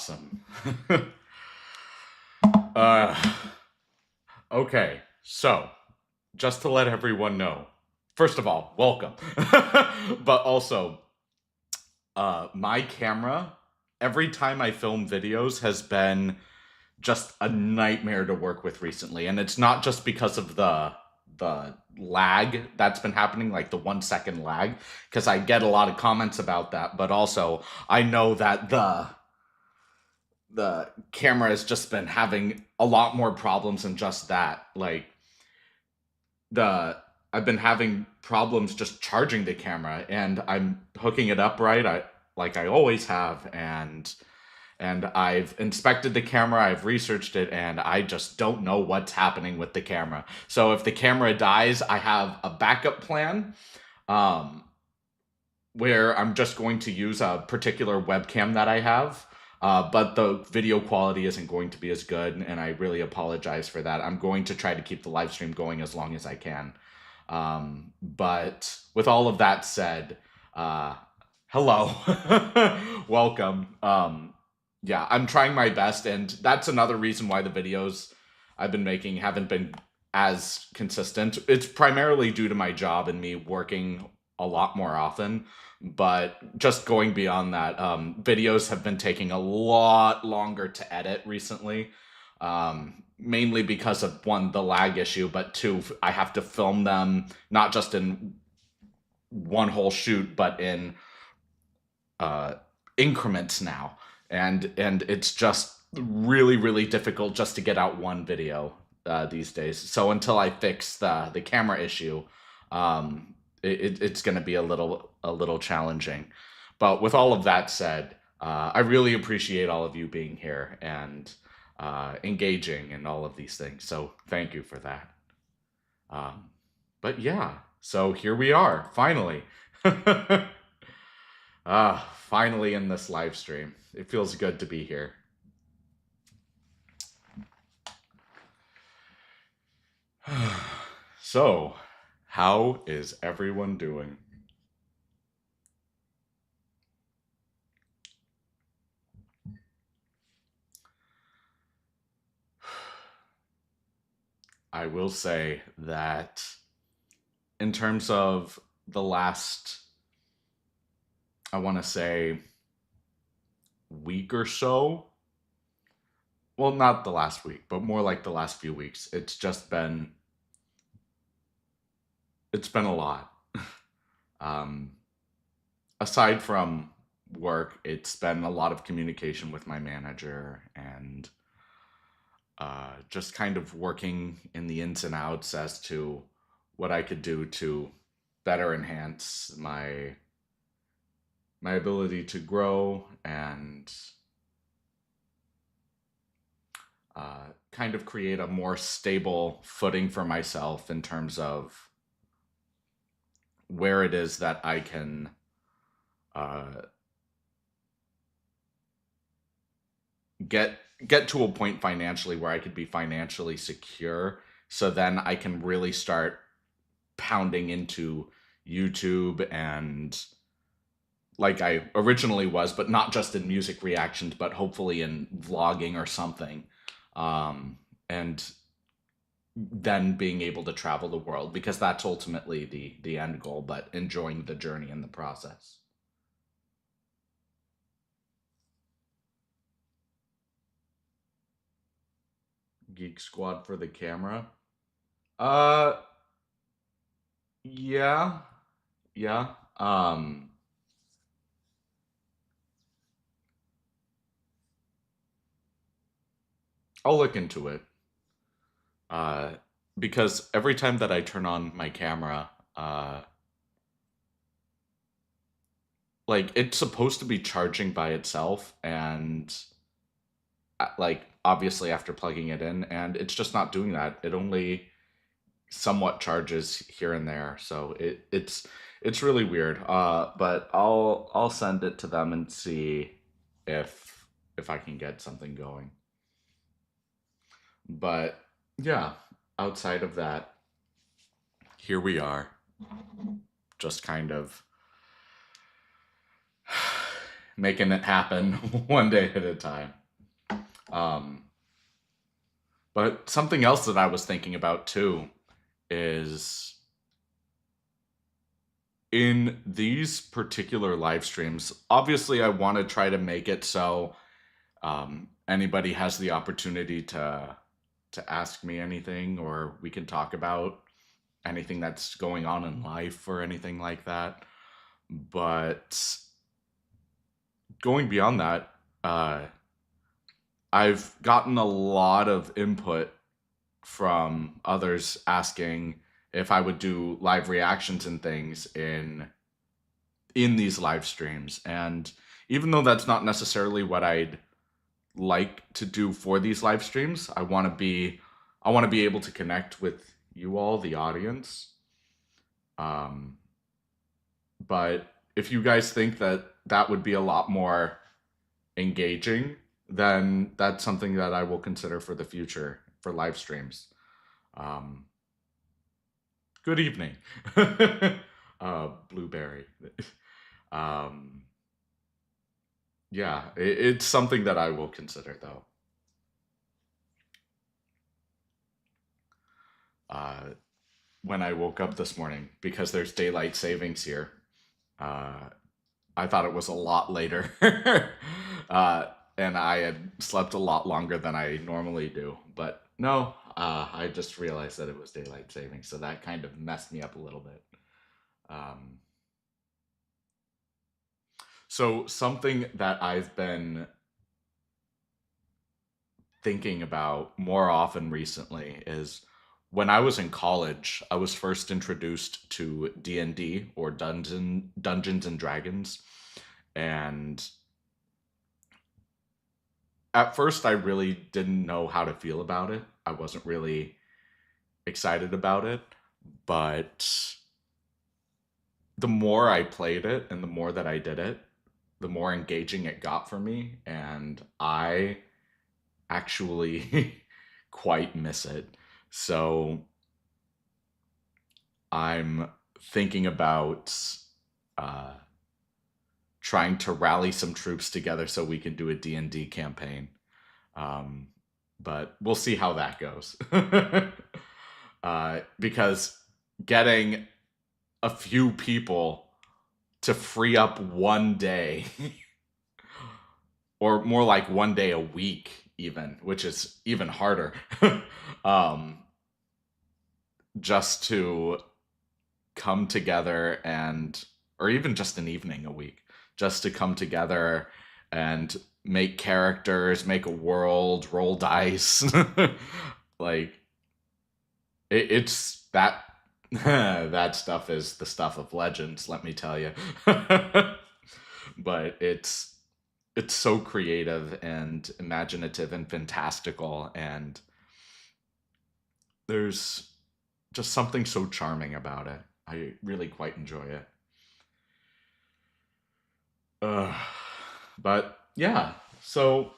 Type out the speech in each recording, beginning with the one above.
Awesome. uh, okay, so just to let everyone know, first of all, welcome. But also, my camera, every time I film videos, has been just a nightmare to work with recently, and it's not just because of the lag that's been happening, like the 1 second lag, because I get a lot of comments about that, but also I know that the camera has just been having a lot more problems than just that. Like the I've been having problems just charging the camera, and I'm hooking it up right, I always have, and I've inspected the camera, I've researched it, and I just don't know what's happening with the camera. So if the camera dies, I have a backup plan, um, where I'm just going to use a particular webcam that I have. But the video quality isn't going to be as good, and I really apologize for that. I'm going to try to keep the live stream going as long as I can. But with all of that said, hello, welcome. Yeah, I'm trying my best, and that's another reason why the videos I've been making haven't been as consistent. It's primarily due to my job and me working a lot more often. But just going beyond that, videos have been taking a lot longer to edit recently. Mainly because of one, the lag issue, but two, I have to film them not just in one whole shoot, but in uh, increments now, and it's just really difficult just to get out one video these days. So until I fix the camera issue, it's going to be a little challenging. But with all of that said, I really appreciate all of you being here and engaging in all of these things. So thank you for that. Um, but yeah, so here we are, finally. Finally in this live stream. It feels good to be here. So, how is everyone doing? I will say that in terms of the last, I want to say, week or so, well, not the last week, but more like the last few weeks, it's been a lot. um, Aside from work, it's been a lot of communication with my manager and just kind of working in the ins and outs as to what I could do to better enhance my ability to grow and kind of create a more stable footing for myself in terms of where it is that I can uh, get get to a point financially where I could be financially secure, so then I can really start pounding into YouTube and like I originally was, but not just in music reactions, but hopefully in vlogging or something. Um, and then being able to travel the world, because that's ultimately the end goal, but enjoying the journey in the process. Geek Squad for the camera. Uh yeah. Yeah. I'll look into it. Uh because every time that I turn on my camera, like it's supposed to be charging by itself, and like obviously after plugging it in, and it's just not doing that. It only somewhat charges here and there, so it's really weird. But I'll send it to them and see if I can get something going. But yeah, outside of that, here we are, just kind of making it happen one day at a time. Um, but something else that I was thinking about too is in these particular live streams, obviously I want to try to make it so anybody has the opportunity to ask me anything, or we can talk about anything that's going on in life or anything like that. But going beyond that, uh, I've gotten a lot of input from others asking if I would do live reactions and things in these live streams. And even though that's not necessarily what I'd like to do for these live streams, I want to be able to connect with you all, the audience. Um, but if you guys think that that would be a lot more engaging, then that's something that I will consider for the future for live streams. Um, Good evening, Blueberry. um, yeah, it's something that I will consider though. Uh, when I woke up this morning, because there's daylight savings here, uh, I thought it was a lot later. uh, and I had slept a lot longer than I normally do. But no, I just realized that it was daylight savings, so that kind of messed me up a little bit. Um, so something that I've been thinking about more often recently is when I was in college, I was first introduced to D&D, or Dungeons and Dragons, and at first I really didn't know how to feel about it. I wasn't really excited about it, but the more I played it and the more that I did it, the more engaging it got for me, and I actually quite miss it. So I'm thinking about uh, trying to rally some troops together so we can do a D&D campaign. Um, but we'll see how that goes. Because getting a few people to free up one day, or more like one day a week, even, which is even harder, um, just to come together and, or even just an evening a week, just to come together and make characters, make a world, roll dice. Like it's that that stuff is the stuff of legends, let me tell you. But it's so creative and imaginative and fantastical, and there's just something so charming about it. I really quite enjoy it. Uh, but yeah, so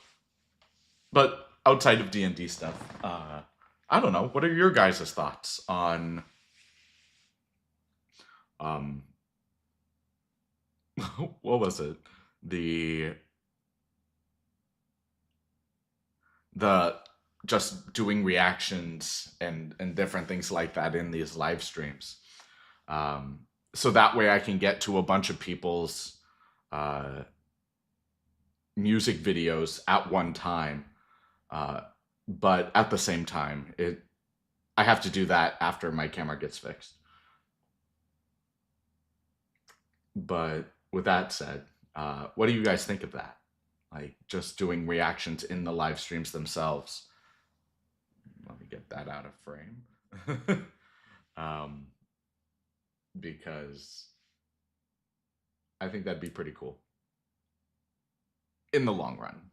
but outside of D&D stuff, I don't know. What are your guys' thoughts on um what was it? The the just doing reactions and different things like that in these live streams. Um, so that way I can get to a bunch of people's uh, music videos at one time. Uh, but at the same time, I have to do that after my camera gets fixed. But with that said, what do you guys think of that? Like just doing reactions in the live streams themselves. Let me get that out of frame. um, because I think that'd be pretty cool in the long run.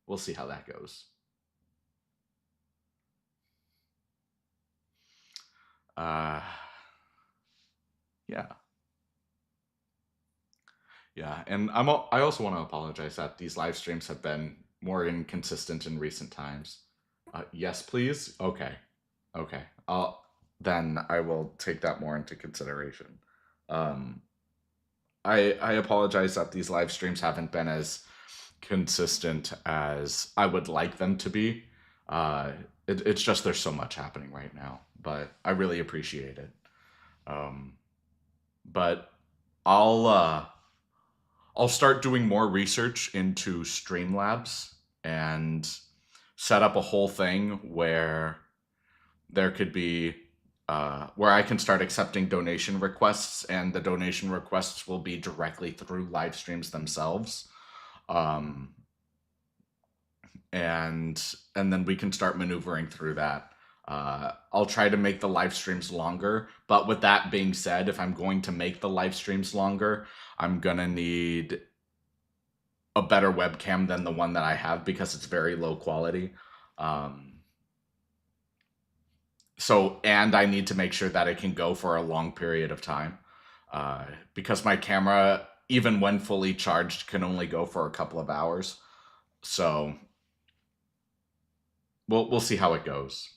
We'll see how that goes. Uh, yeah, yeah, and I also want to apologize that these live streams have been more inconsistent in recent times. Yes, please. Okay, okay. Then I will take that more into consideration. Um, I apologize that these live streams haven't been as consistent as I would like them to be. Uh, it's just there's so much happening right now, but I really appreciate it. Um, but I'll uh, I'll start doing more research into Streamlabs and set up a whole thing where there could be where I can start accepting donation requests, and the donation requests will be directly through live streams themselves. Um, and then we can start maneuvering through that. I'll try to make the live streams longer, but with that being said, if I'm going to make the live streams longer, I'm gonna need a better webcam than the one that I have because it's very low quality. Um, and I need to make sure that it can go for a long period of time, because my camera, even when fully charged, can only go for a couple of hours. So we'll see how it goes.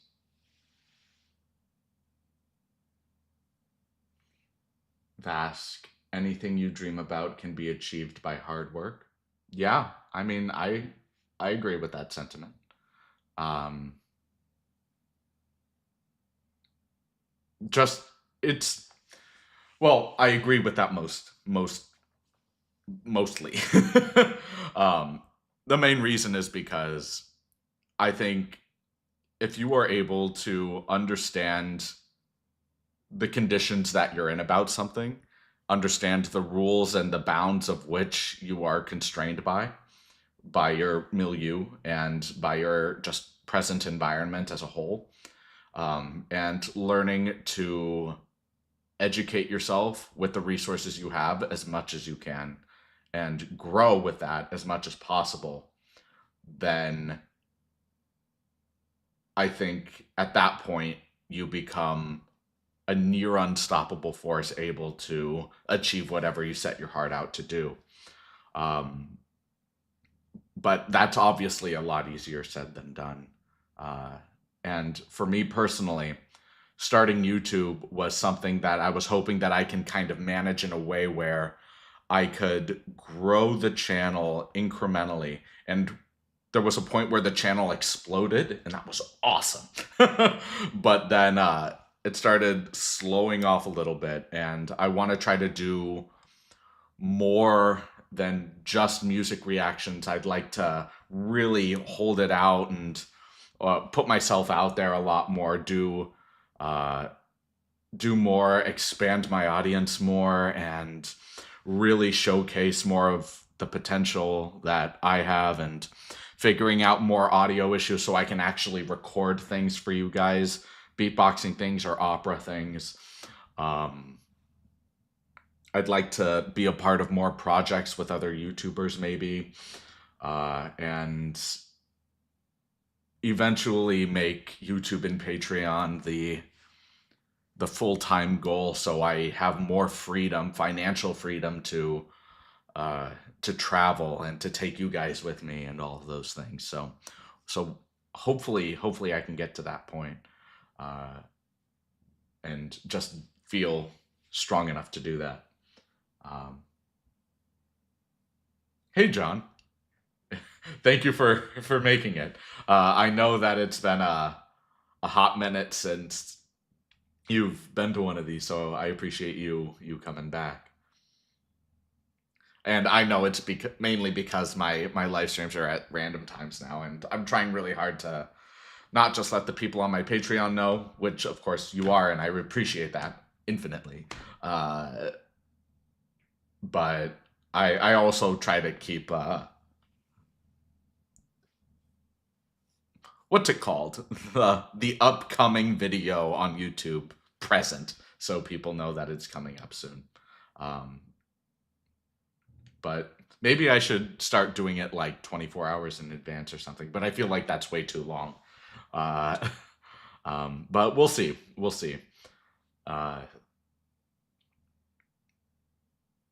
Vask, anything you dream about can be achieved by hard work. Yeah, I mean, I agree with that sentiment. Um, just it's well, I agree with that mostly. um, the main reason is because I think if you are able to understand the conditions that you're in about something, understand the rules and the bounds of which you are constrained by your milieu and by your just present environment as a whole, and learning to educate yourself with the resources you have as much as you can and grow with that as much as possible, then I think at that point you become a near unstoppable force able to achieve whatever you set your heart out to do. Um, but that's obviously a lot easier said than done. Uh, and for me personally, starting YouTube was something that I was hoping that I can kind of manage in a way where I could grow the channel incrementally. And there was a point where the channel exploded, and that was awesome. But then it started slowing off a little bit, and I want to try to do more than just music reactions. I'd like to really hold it out and put myself out there a lot more, uh, do more, expand my audience more, and really showcase more of the potential that I have, and figuring out more audio issues so I can actually record things for you guys, beatboxing things or opera things. Um, I'd like to be a part of more projects with other YouTubers, maybe, and eventually make YouTube and Patreon the full-time goal, so I have more freedom, financial freedom uh, to travel and to take you guys with me and all of those things. So hopefully I can get to that point, uh, and just feel strong enough to do that. Um, hey, John, thank you for making it. I know that it's been a hot minute since you've been to one of these, so I appreciate you coming back. And I know it's mainly because my live streams are at random times now, and I'm trying really hard to not just let the people on my Patreon know, which of course you are, and I appreciate that infinitely. Uh, but I also try to keep what's it called, the upcoming video on YouTube present, so people know that it's coming up soon. Um, but maybe I should start doing it like 24 hours in advance or something. But I feel like that's way too long. Uh, but we'll see. We'll see. Uh,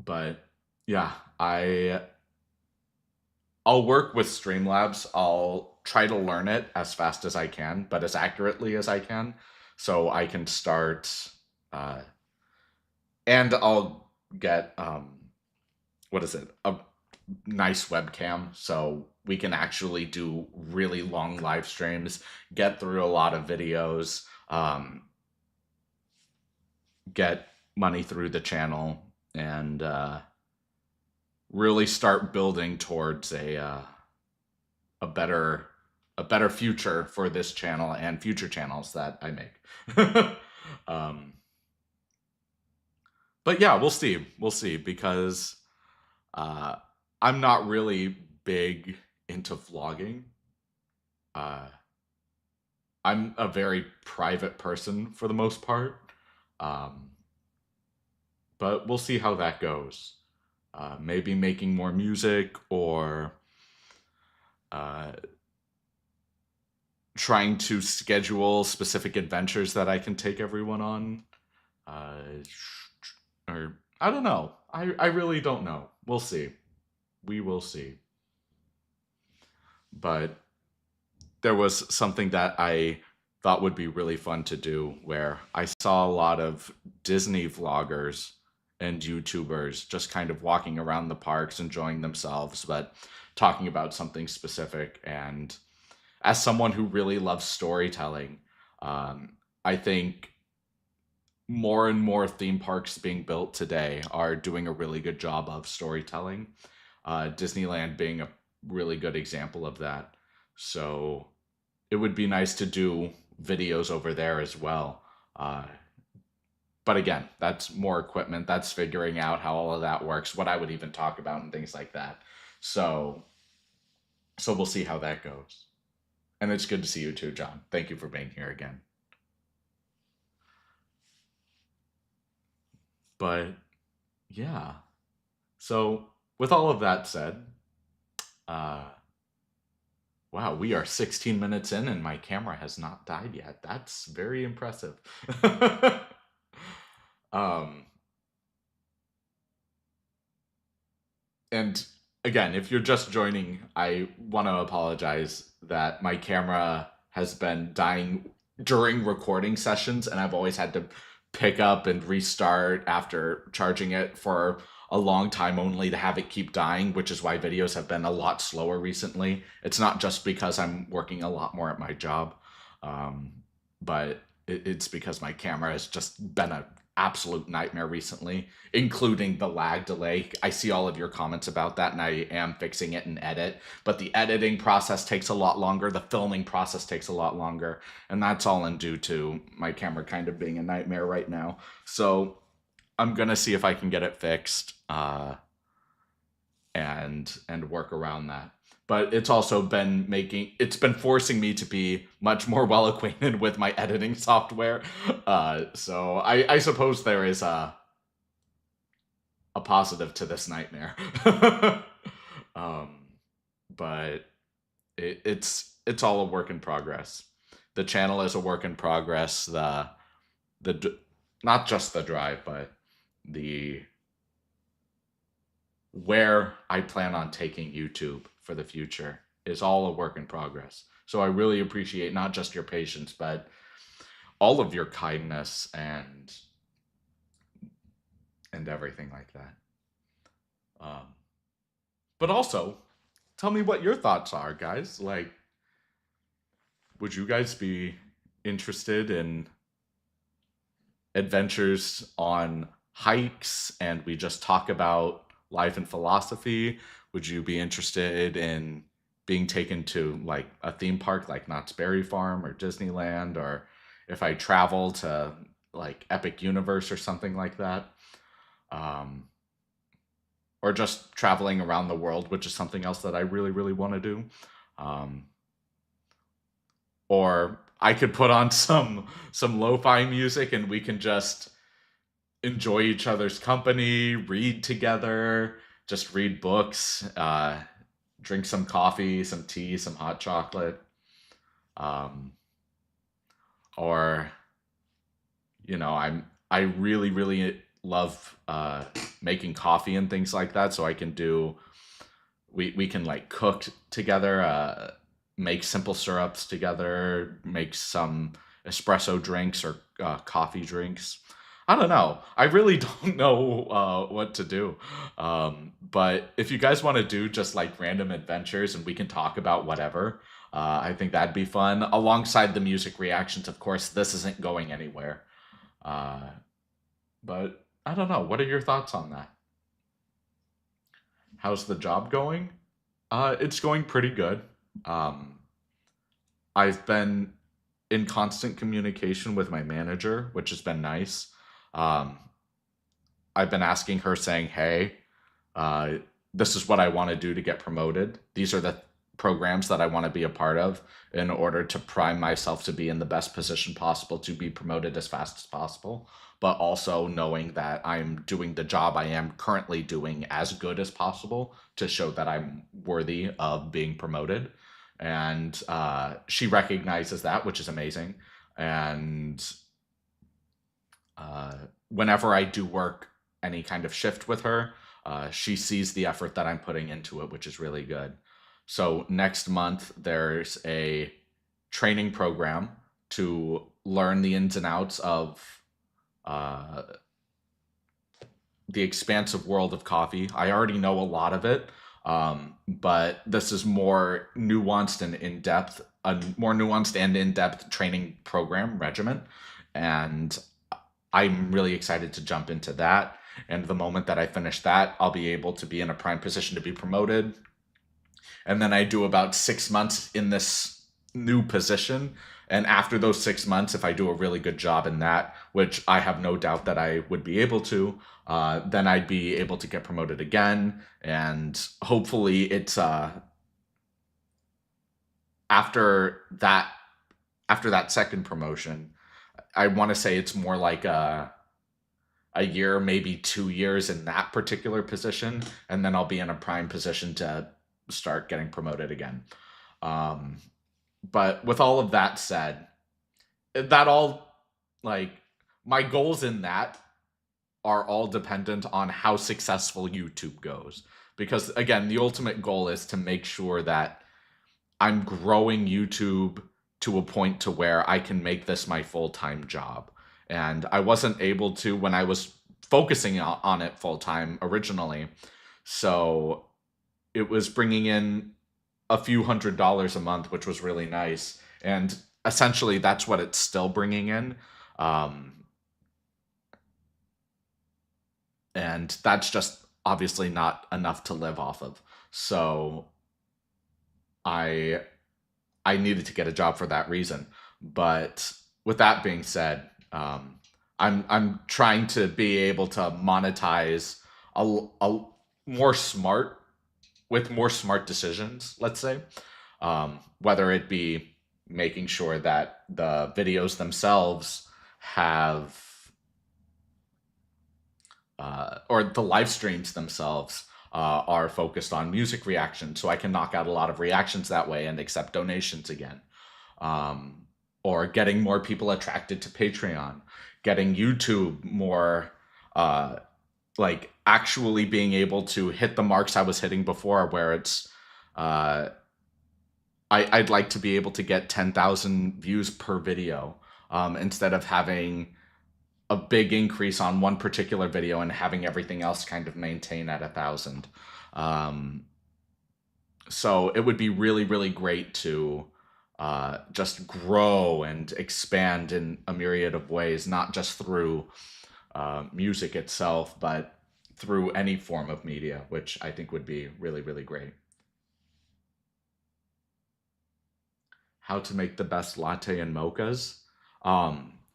but yeah, I'll work with Streamlabs. I'll try to learn it as fast as I can, but as accurately as I can, so I can start. Uh, and I'll get what is it? A nice webcam so we can actually do really long live streams, get through a lot of videos, get money through the channel, and really start building towards a better a better future for this channel and future channels that I make. um, but yeah, we'll see. We'll see because uh, I'm not really big into vlogging. Uh, I'm a very private person for the most part. Um, but we'll see how that goes. Maybe making more music or uh, trying to schedule specific adventures that I can take everyone on. Uh, or I don't know. I really don't know. We'll see. We will see. But there was something that I thought would be really fun to do where I saw a lot of Disney vloggers and YouTubers just kind of walking around the parks, enjoying themselves, but talking about something specific. And as someone who really loves storytelling, I think more and more theme parks being built today are doing a really good job of storytelling. Disneyland being a really good example of that. So it would be nice to do videos over there as well. But again, that's more equipment. That's figuring out how all of that works, what I would even talk about and things like that. So, so we'll see how that goes. And it's good to see you too, John. Thank you for being here again. But yeah. So with all of that said, uh, wow, we are 16 minutes in and my camera has not died yet. That's very impressive. um, and again, if you're just joining, I want to apologize that my camera has been dying during recording sessions, and I've always had to pick up and restart after charging it for a long time only to have it keep dying, which is why videos have been a lot slower recently. It's not just because I'm working a lot more at my job, um, but it's because my camera has just been an absolute nightmare recently, including the lag delay. I see all of your comments about that, and I am fixing it in edit, but the editing process takes a lot longer, the filming process takes a lot longer, and that's all in due to my camera kind of being a nightmare right now. So I'm gonna see if I can get it fixed, and work around that. But it's also been forcing me to be much more well acquainted with my editing software. So I suppose there is a positive to this nightmare. um, but it's all a work in progress. The channel is a work in progress. The not just the drive, but the where I plan on taking YouTube for the future is all a work in progress. So I really appreciate not just your patience, but all of your kindness and everything like that. But also, tell me what your thoughts are, guys. Like, would you guys be interested in adventures on hikes and we just talk about life and philosophy? Would you be interested in being taken to like a theme park like Knott's Berry Farm or Disneyland, or if I travel to like Epic Universe or something like that? Um, or just traveling around the world, which is something else that I really, really want to do. Um, or I could put on some lo-fi music and we can just enjoy each other's company, read together, just read books, drink some coffee, some tea, some hot chocolate, um, or I really really love making coffee and things like that, so I can do we can like cook together, make simple syrups together, make some espresso drinks or coffee drinks. I don't know. I really don't know what to do. But if you guys want to do just like random adventures and we can talk about whatever, I think that'd be fun. Alongside the music reactions, of course, this isn't going anywhere. Uh, but I don't know. What are your thoughts on that? How's the job going? It's going pretty good. Um, I've been in constant communication with my manager, which has been nice. Um, I've been asking her, saying, "Hey, uh, this is what I want to do to get promoted. These are the programs that I want to be a part of in order to prime myself to be in the best position possible to be promoted as fast as possible, but also knowing that I'm doing the job I am currently doing as good as possible to show that I'm worthy of being promoted." And she recognizes that, which is amazing. And uh, whenever I do work any kind of shift with her, she sees the effort that I'm putting into it, which is really good. So next month, there's a training program to learn the ins and outs of uh, the expansive world of coffee. I already know a lot of it, but this is more nuanced and in depth, a more nuanced and in depth training program regimen. And I'm really excited to jump into that. And the moment that I finish that, I'll be able to be in a prime position to be promoted. And then I do about 6 months in this new position. And after those 6 months, if I do a really good job in that, which I have no doubt that I would be able to, then I'd be able to get promoted again. And hopefully, it's after that after that second promotion, I want to say it's more like a year, maybe 2 years in that particular position, and then I'll be in a prime position to start getting promoted again. Um, but with all of that said, that all like my goals in that are all dependent on how successful YouTube goes. Because again, the ultimate goal is to make sure that I'm growing YouTube to a point to where I can make this my full-time job. And I wasn't able to when I was focusing on it full time originally. So it was bringing in a few $100s a month, which was really nice. And essentially, that's what it's still bringing in. Um, and that's just obviously not enough to live off of. So I I needed to get a job for that reason. But with that being said, I'm trying to be able to monetize a more smart with more smart decisions. Let's say, whether it be making sure that the videos themselves have or the live streams themselves are focused on music reaction, so I can knock out a lot of reactions that way and accept donations again. Um, or getting more people attracted to Patreon, getting YouTube more uh, like actually being able to hit the marks I was hitting before, where it's uh, I'd like to be able to get 10,000 views per video instead of having a big increase on one particular video and having everything else kind of maintain at 1,000. Um, so it would be really, really great to just grow and expand in a myriad of ways, not just through music itself, but through any form of media, which I think would be really, really great. How to make the best latte and mochas.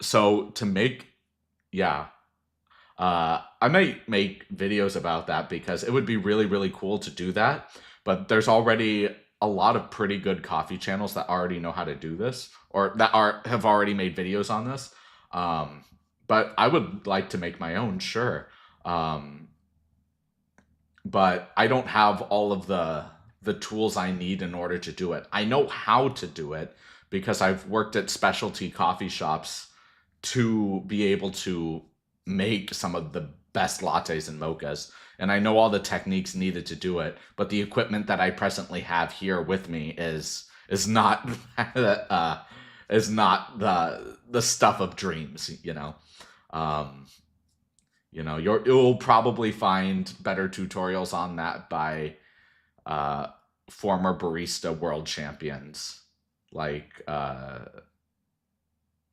So to make, yeah, I might make videos about that because it would be really, really cool to do that. But there's already a lot of pretty good coffee channels that already know how to do this or that are have already made videos on this. Um, but I would like to make my own, sure. Um, but I don't have all of the tools I need in order to do it. I know how to do it because I've worked at specialty coffee shops to be able to make some of the best lattes and mochas. And I know all the techniques needed to do it, but the equipment that I presently have here with me is not is not the stuff of dreams, you know. Um, you'll probably find better tutorials on that by uh, former barista world champions. Like,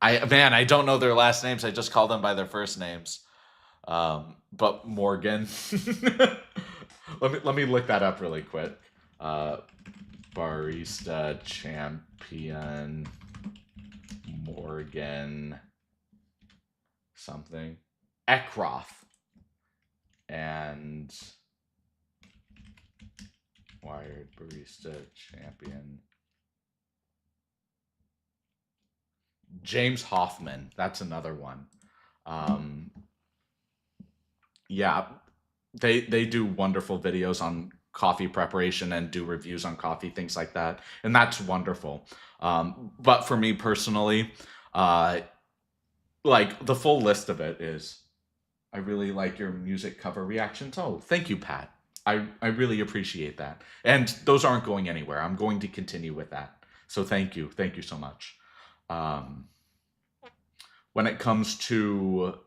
I don't know their last names. I just call them by their first names. but Morgan. Let me look that up really quick. Uh, barista champion Morgan something Eckroth and Wired barista champion James Hoffman. That's another one. Um, yeah, they do wonderful videos on coffee preparation and do reviews on coffee, things like that, and that's wonderful. But for me personally, uh, like the full list of it is, I really like your music cover reactions. Oh, thank you, Pat. I really appreciate that, and those aren't going anywhere. I'm going to continue with that. So thank you so much. Um, when it comes to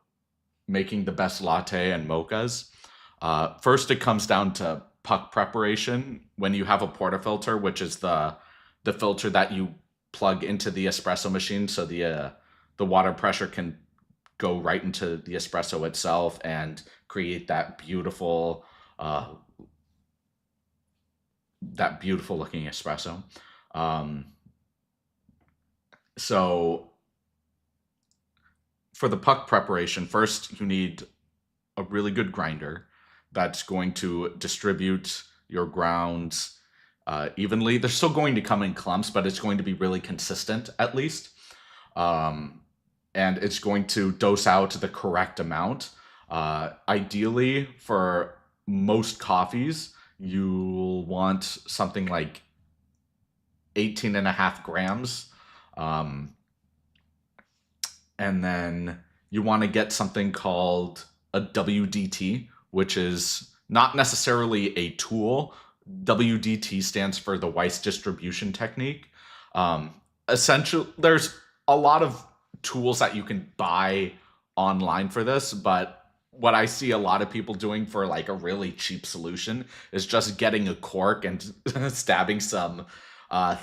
making the best latte and mochas, first it comes down to puck preparation. When you have a portafilter, which is the filter that you plug into the espresso machine, so the water pressure can go right into the espresso itself and create uh, that beautiful looking espresso. Um, so for the puck preparation, first you need a really good grinder that's going to distribute your grounds evenly. They're still going to come in clumps, but it's going to be really consistent at least. Um, and it's going to dose out the correct amount. Ideally, for most coffees, you'll want something like 18.5 grams. Um, and then you want to get something called a WDT, which is not necessarily a tool. WDT stands for the Weiss distribution technique. Um, Essentially, there's a lot of tools that you can buy online for this, but what I see a lot of people doing for like a really cheap solution is just getting a cork and stabbing some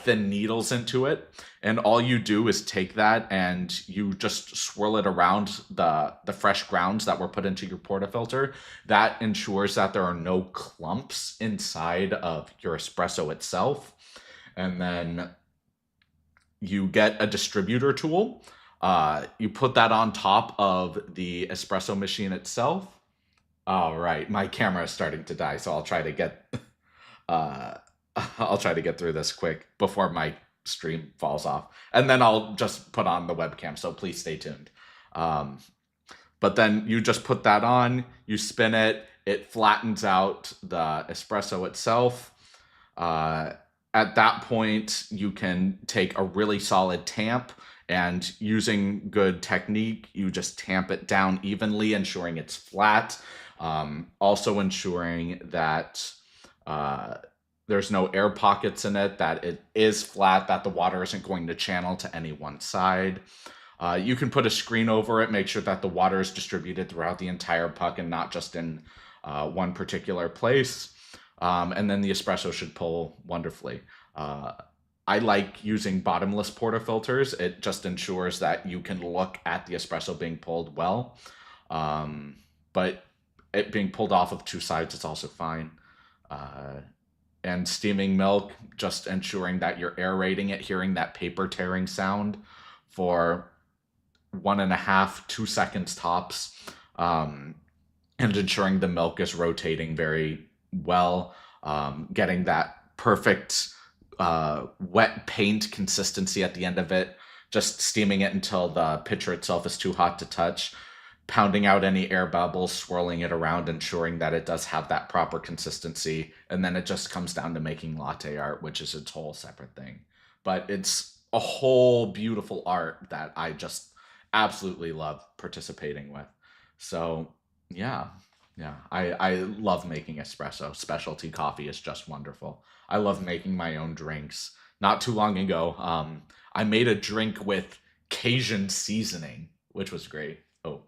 thin needles into it, and all you do is take that and you just swirl it around the fresh grounds that were put into your portafilter. That ensures that there are no clumps inside of your espresso itself. And then you get a distributor tool. You put that on top of the espresso machine itself. All right, my camera is starting to die, so uh, I'll try to get through this quick before my stream falls off, and then I'll just put on the webcam. So please stay tuned. Um, but then you just put that on, you spin it, it flattens out the espresso itself. Uh, at that point, you can take a really solid tamp, and using good technique, you just tamp it down evenly, ensuring it's flat. Also ensuring that uh, there's no air pockets in it, that it is flat, that the water isn't going to channel to any one side. You can put a screen over it, make sure that the water is distributed throughout the entire puck and not just in one particular place. And then the espresso should pull wonderfully. Uh, I like using bottomless portafilters. It just ensures that you can look at the espresso being pulled well. But it being pulled off of two sides is also fine. Uh, and steaming milk, just ensuring that you're aerating it, hearing that paper tearing sound for 1.5, 2 seconds tops, and ensuring the milk is rotating very well, getting that perfect wet paint consistency at the end of it, just steaming it until the pitcher itself is too hot to touch, pounding out any air bubbles, swirling it around, ensuring that it does have that proper consistency. And then it just comes down to making latte art, which is its whole separate thing. But it's a whole beautiful art that I just absolutely love participating with. So, yeah. Yeah, I love making espresso. Specialty coffee is just wonderful. I love making my own drinks. Not too long ago, I made a drink with Cajun seasoning, which was great. Oh,